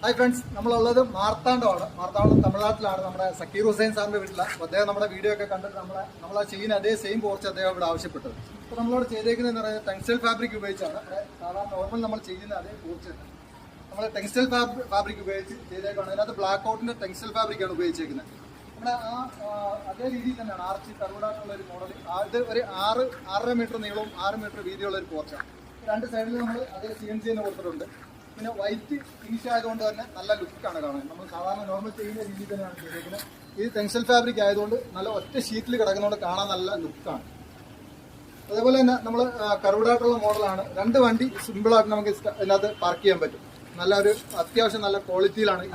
Hi friends, നമ്മളുള്ളത് മാർത്താണ്ഡമാണ്. മാർത്താണ്ഡം തമിഴ്നാട്ടിലാണ്. നമ്മുടെ സക്കീർ ഹുസൈൻ സാറിന്റെ വീട്ടിലാണ്. അപ്പോൾ അദ്ദേഹം നമ്മുടെ വീഡിയോ ഒക്കെ കണ്ടിട്ട് നമ്മളാ ചെയ്യുന്ന അതേ സെയിം പോർച്ച് അദ്ദേഹം ഇവിടെ ആവശ്യപ്പെട്ടത്. അപ്പോൾ നമ്മളോട് ചെയ്തേക്കുന്നതെന്ന് പറയുന്നത് ടെക്സ്റ്റൈൽ ഫാബ്രിക് ഉപയോഗിച്ചാണ്. സാധാരണ നോർമൽ നമ്മൾ ചെയ്യുന്ന അതേ പോർച്ച് തന്നെ നമ്മൾ ടെക്സ്റ്റൈൽ ഫാബ്രിക് ഉപയോഗിച്ച് ചെയ്തേക്കാണ്. അതിനകത്ത് ബ്ലാക്ക് ഔട്ടിന്റെ ടെക്സ്റ്റൈൽ ഫാബ്രിക്കാണ് ഉപയോഗിച്ചേക്കുന്നത്. നമ്മുടെ അതേ രീതിയിൽ തന്നെയാണ് ആർച്ചി കർവുടായിട്ടുള്ള ഒരു മോഡൽ. ഇത് ഒരു 6.5 മീറ്റർ നീളവും 6 മീറ്റർ വീതിയുള്ള ഒരു പോർച്ചാണ്. രണ്ട് സൈഡിൽ നമ്മൾ അതേ CNC തന്നെ കൊടുത്തിട്ടുണ്ട്. പിന്നെ വൈറ്റ് ഫിനിഷ് ആയതുകൊണ്ട് തന്നെ നല്ല ലുക്കാണ് കാണാൻ. നമ്മൾ സാധാരണ നോർമൽ ചെയ്യുന്ന രീതിയിൽ തന്നെയാണ് ചെയ്തേക്കുന്നത്. ഇത് ടെക്സ്റ്റൈൽ ഫാബ്രിക് ആയതുകൊണ്ട് നല്ല ഒറ്റ ഷീറ്റിൽ കിടക്കുന്നതുകൊണ്ട് കാണാൻ നല്ല ലുക്കാണ്. അതേപോലെ തന്നെ നമ്മൾ കർവുടായിട്ടുള്ള മോഡലാണ്. 2 വണ്ടി സിമ്പിളായിട്ട് നമുക്ക് ഇതിനകത്ത് പാർക്ക് ചെയ്യാൻ പറ്റും. നല്ല ഒരു അത്യാവശ്യം നല്ല ക്വാളിറ്റിയിലാണ്